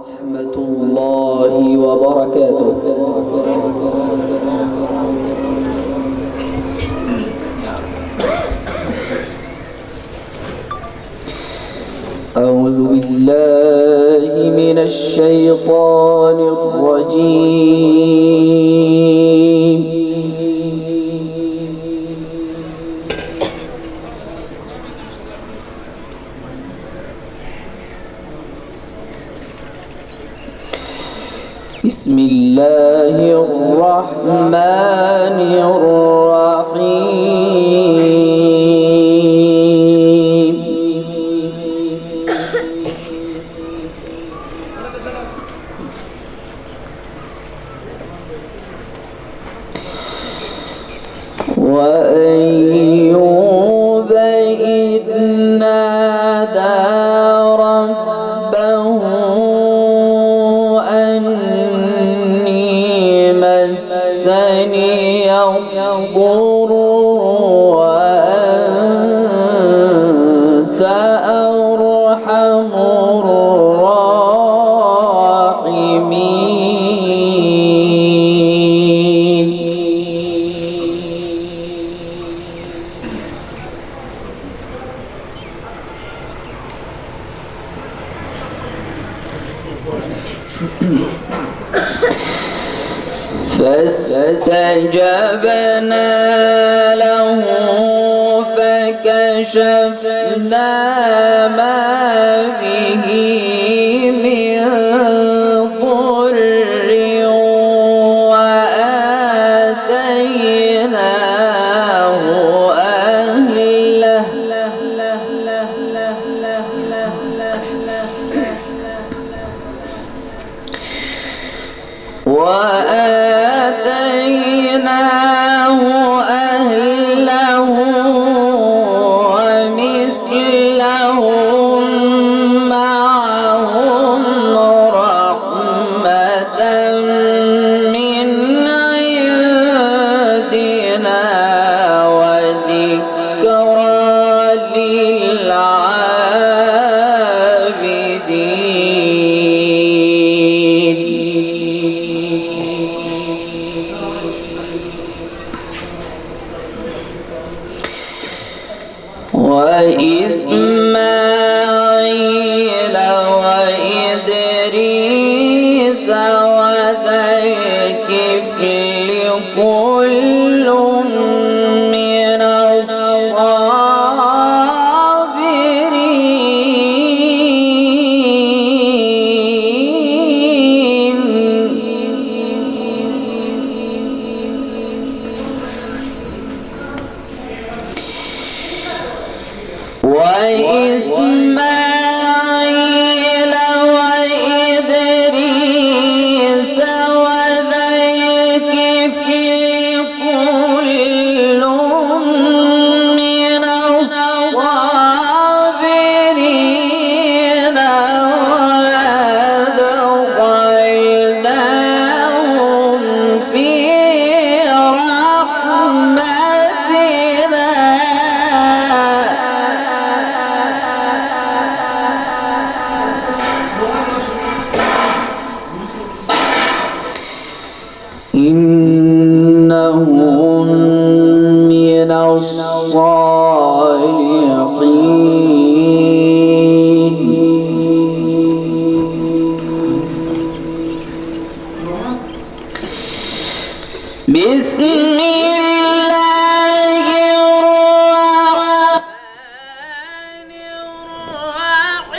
ورحمة الله وبركاته. أعوذ بالله من الشيطان الرجيم. بسم الله الرحمن الرحيم. وأيوب إذ نادى ربه أني مسني الضر وأنت أرحم الراحمين. فاستجبنا له فكشفنا ما به من ضر وآتيناه أهله ومثلهم معهم رحمة من عندنا وذكرى للعابدين. وإسماعيل وإدريس وذا الكفل كل من الصابرين. وإسماعيل وإدريس وذا الكفل كل من الصابرين وأدخلناهم في رحمتنا إنهم من الصالحين. بسم الله الرحمن الرحيم.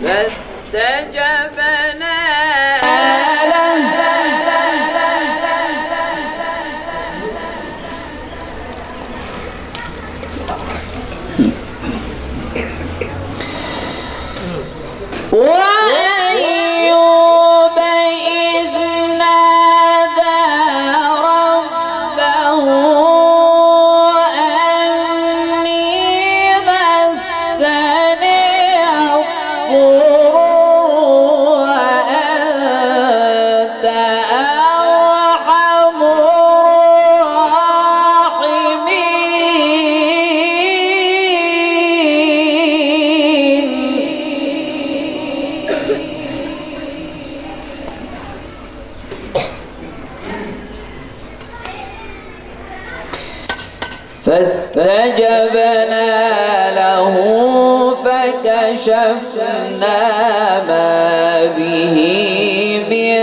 فاستجبنا وأيوب إذ نادى ربه أني مسني الضر وأنت أرحم فاستجبنا له فكشفنا ما به من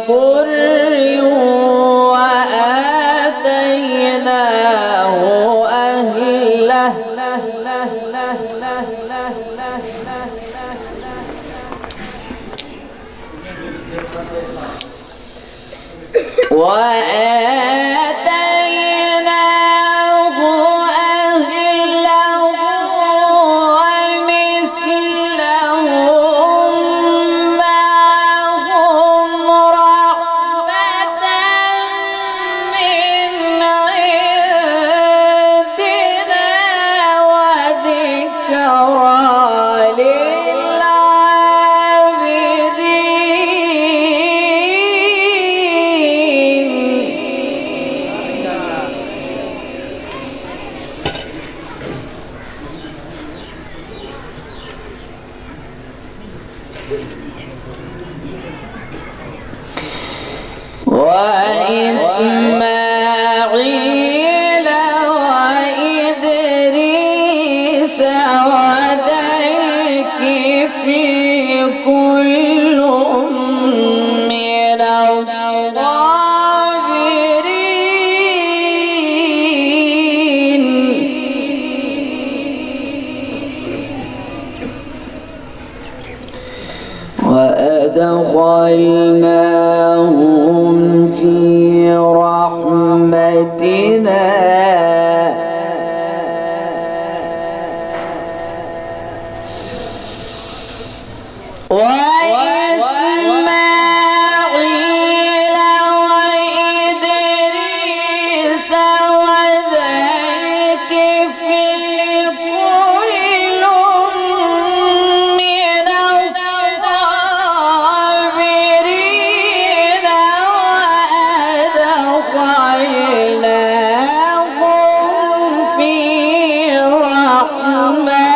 ضر وآتيناه أهله وإسماعيل وإدريس وذا الكفل كل من الصابرين وأدخلناهم في رحمتنا وإسماعيل وإدريس وذا الكفل كل من الصابرين وأدخلناهم في رحمتنا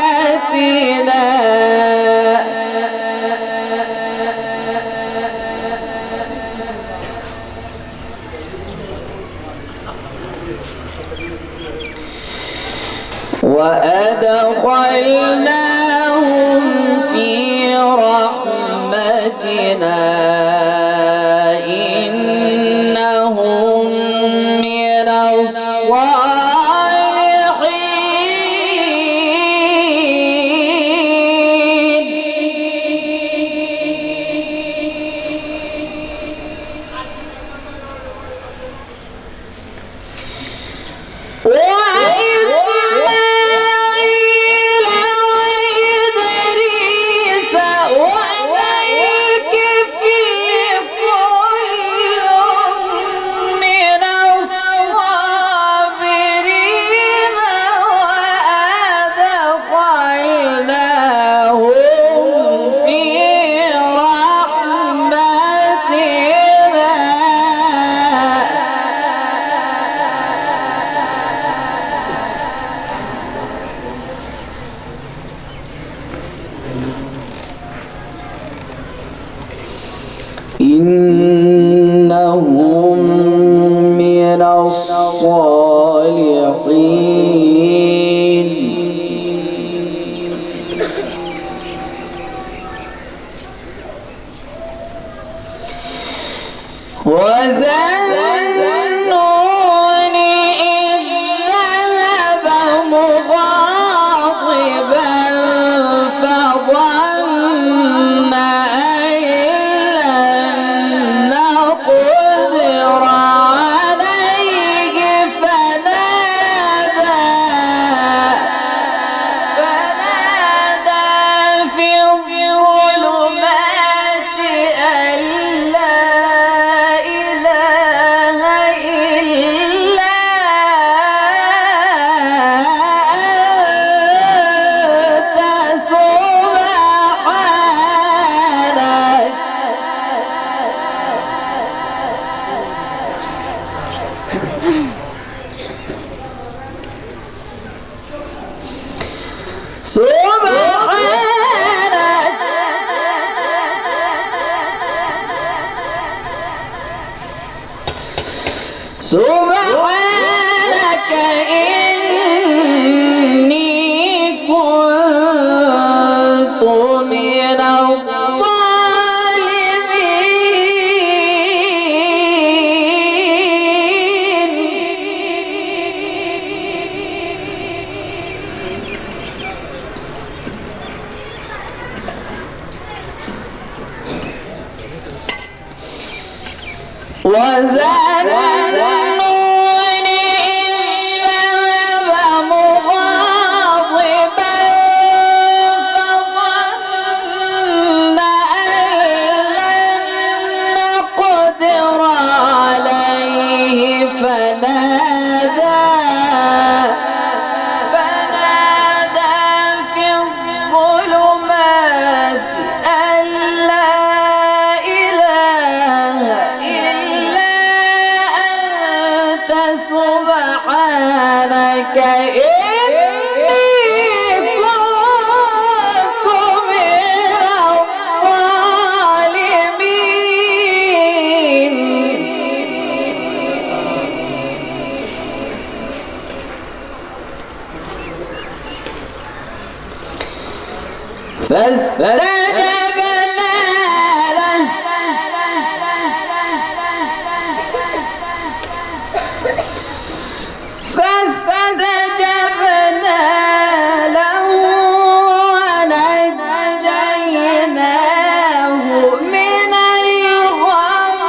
وأدخلناهم في رحمتنا إنهم من الصالحين وإسماعيل وإدريس وذا الكفل سبحانك إني كنت من الظالمين. وذنون إذ ذهب مغاضبا فظن أن لن نقدر عليه فنادى في الظلمات أن لا إله إلا أنت سبحانك إني كنت من الظالمين. فاستجبنا له ونجيناه من الغم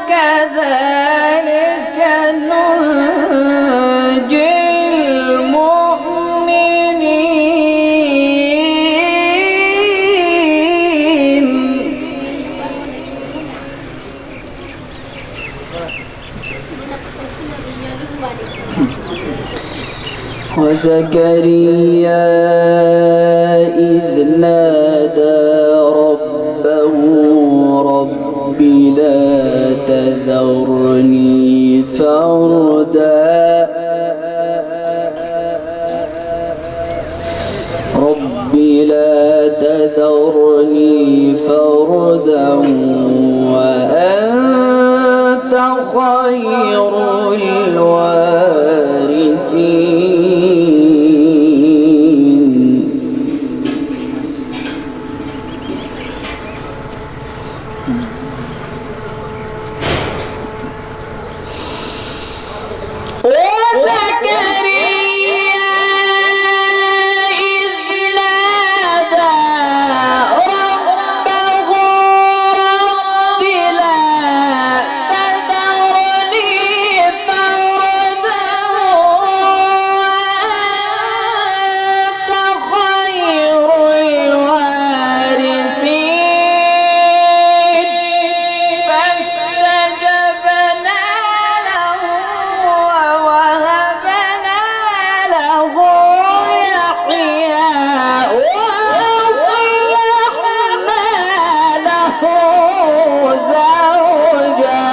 وكذلك ننجي المؤمنين. وزكريا إذ نادى ربه رب لا تذرني فردا رب لا تذرني فردا وأنت خير الوارثين. وزكريا إذ نادى ربه رب لا تذرني فردا وأنت خير الوارثين. فاستجبنا له ووهبنا له يحيى وأصلحنا له زوجه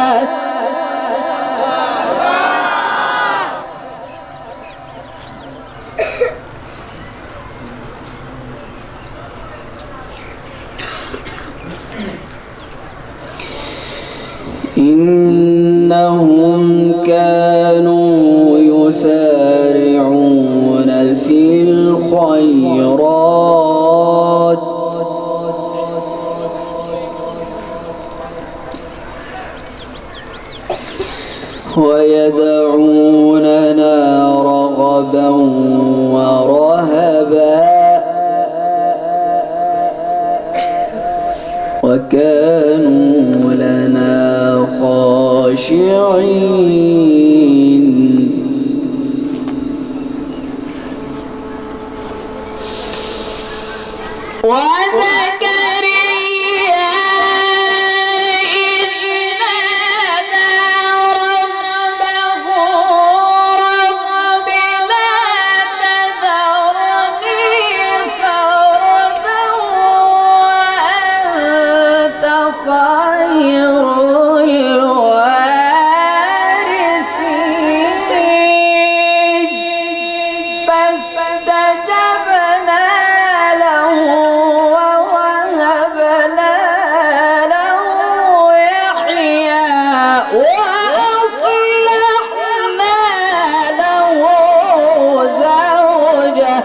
إنهم كانوا يسارعون في الخيرات ويدعوننا رغبا ورهبا وكانوا لنا خاشعين. وزكريا إذ نادى ربه رب لا تذرني فردا وأنت خير الوارثين. فاستجبنا له ووهبنا له يحيى وأصلحنا له زوجه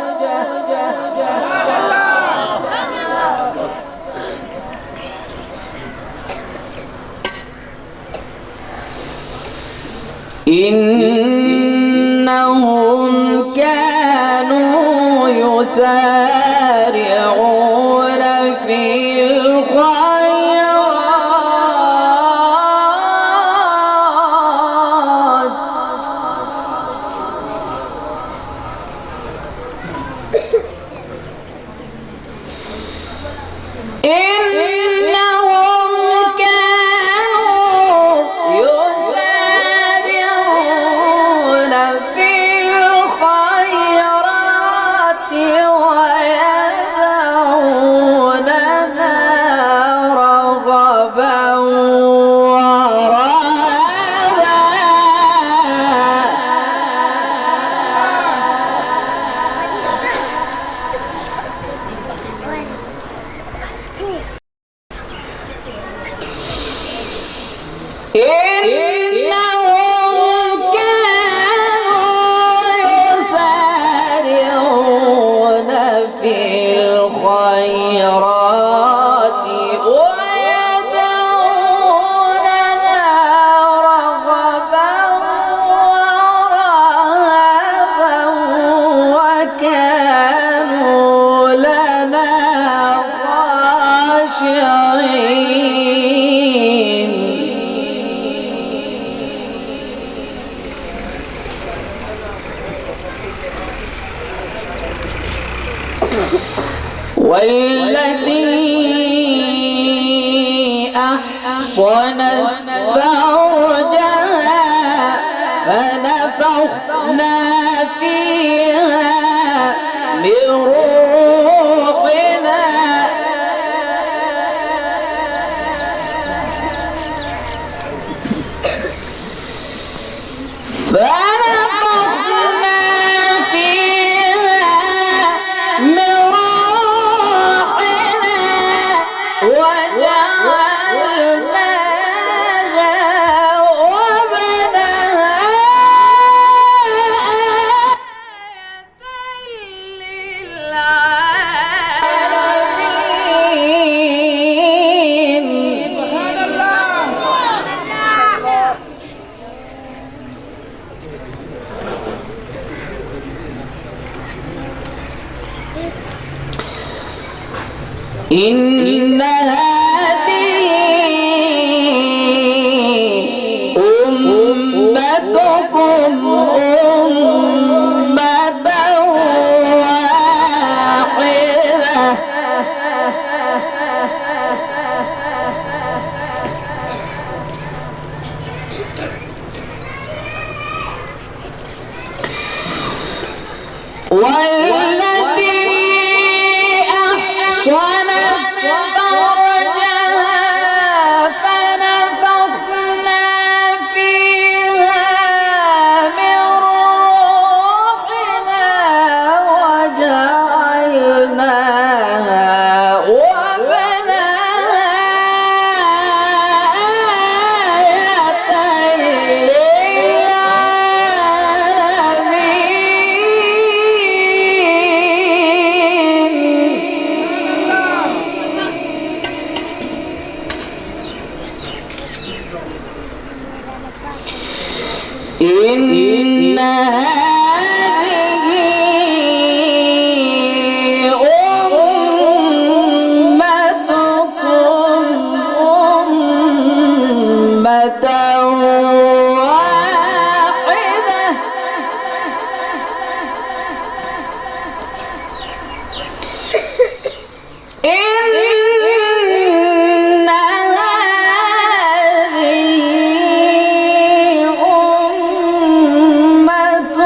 إنهم كانوا يسارعون في الخيرات إنهم كانوا يسارعون في الخيرات ويدعوننا رغبا ورهبا إنهم كانوا يسارعون في الخيرات ويدعوننا رغبا ورهبا وكانوا لنا خاشعين والتي أحصنت فرجها فنفخنا فيها من روحنا فنفخنا فيها من روحنا وجعلناها وابنها إن هذه أمتكم أمة واحدة والتي أحصنت فرجها فنفخنا فيها من روحنا وجعلناها وابنها آية إن هذه أمتكم أمة واحدة إن هذه أمة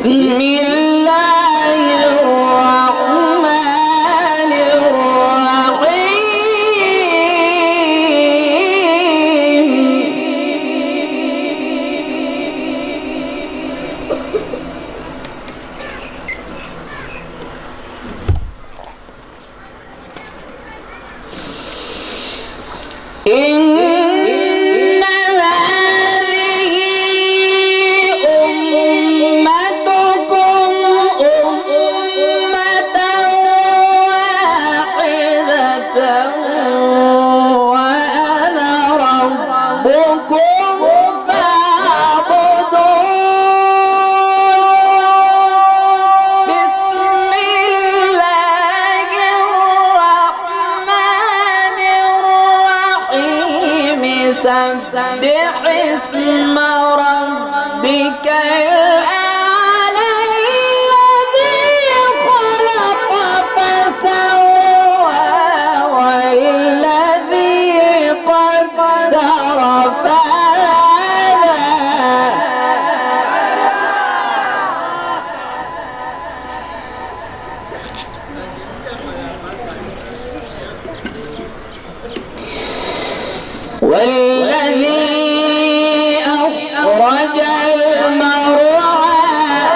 بسم الله الرحمن الرحيم إن هذه أمتكم أمة واحدة وأنا ربكم فاعبدون بسم الله الرحمن الرحيم سبح اسم ربك الأعلى الذي خلق فسوى والذي قدر فهدى والذي أخرج المرعى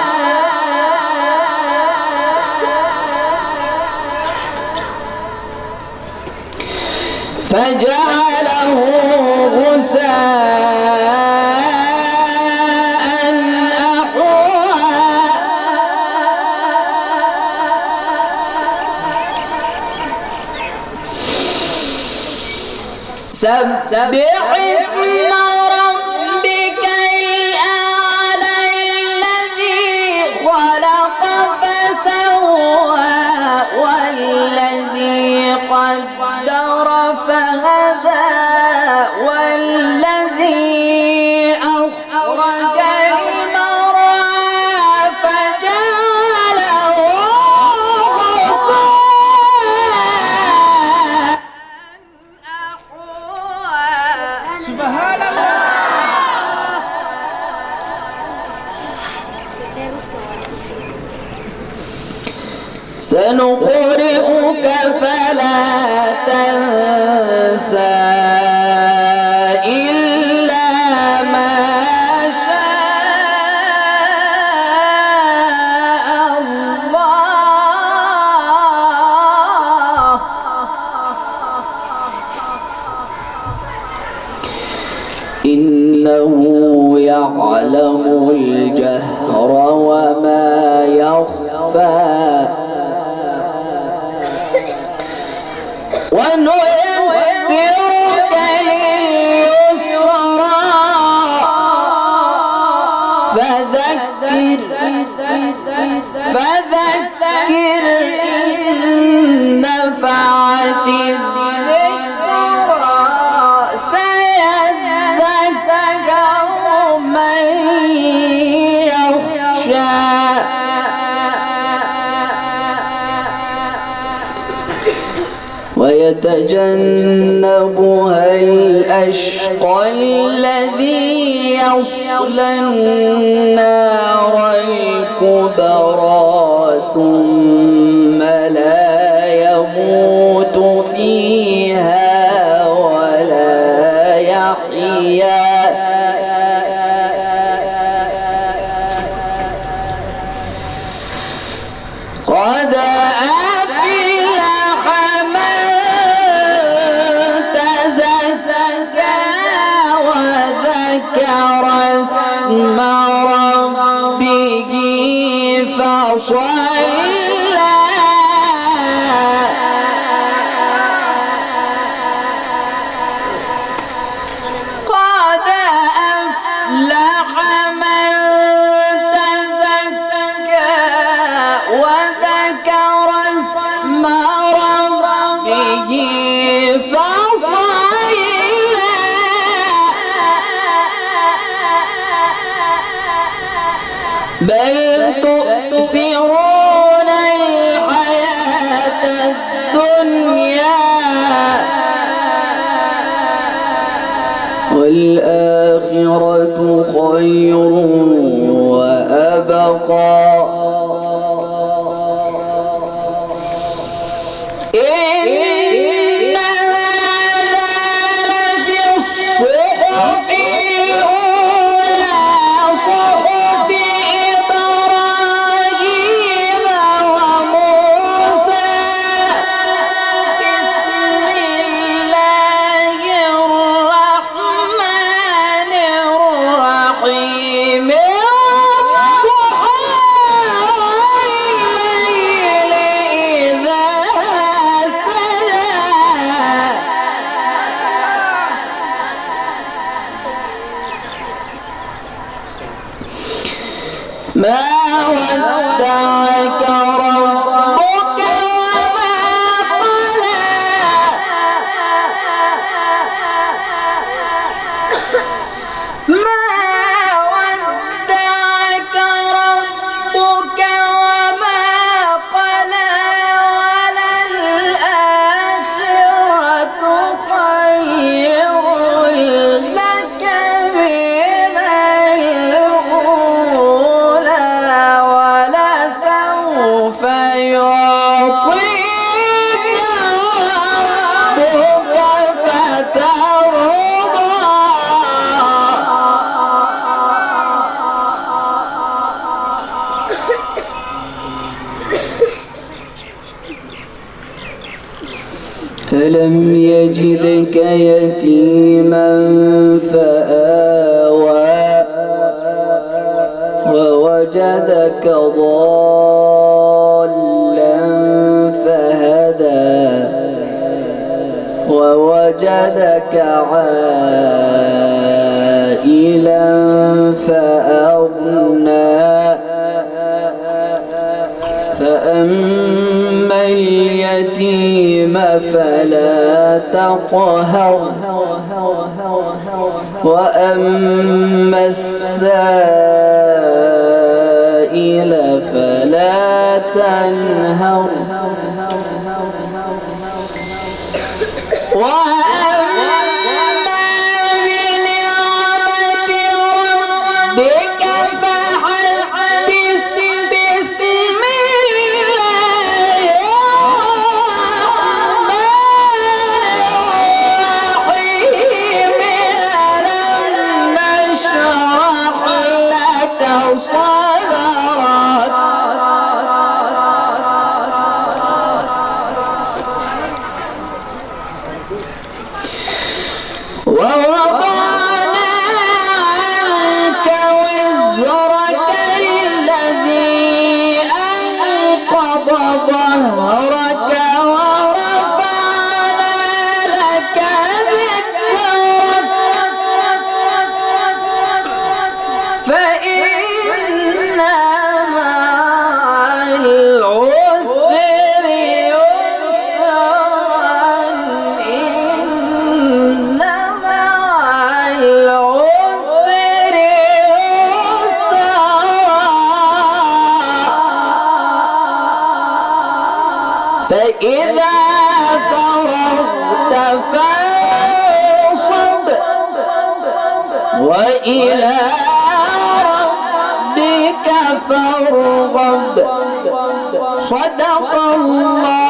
فجعله غثاء أحوى سبح اسم ربك الأعلى الذي خلق فسوى والذي قدر فهدى والذي أخرج المرعى فجعله غثاء سبحان الله. سنقرئك فلا تنسى إلا ما شاء الله إنه يعلم الجهر وما يخفى ونيسرك لليسرى فذكر إن نفعت الذكرى سيذكر من يخشى ويتجنبها الأشقى الذي يصلى النار الكبرى ثم لا يموت فيها ولا يحيا قد أفلح من تزكى وذكر اسم ربه فصلى قد أفلح من تزكى وذكر اسم ربه فصلى بل تؤثرون الحياة الدنيا والآخرة خير وأبقى واتقى إن هذا لفي الصحف الأولى صحف إبراهيم وموسى بسم الله الرحمن الرحيم ما ودعك ربك وما قلى ما ودعك ربك وما قلى وللآخرة خير لك من الأولى ولسوف يعطيك ربك فترضى ألم يجدك يتيما فآوى ووجدك ضالا فهدى ووجدك عائلا فأغنى فأما اليتيم فلا تقهر وأما السائل فلا تنهر وأما بنعمة ربك فحدث بسم الله الرحمن الرحيم ألم نشرح لك صدرك ووضعنا عنك وزرك الذي أنقض ظهرك ورفعنا لك ذكرك فإن مع العسر يسرا إن مع العسر يسرا فإذا فرغت فانصب وإلى ربك فارغب صدق الله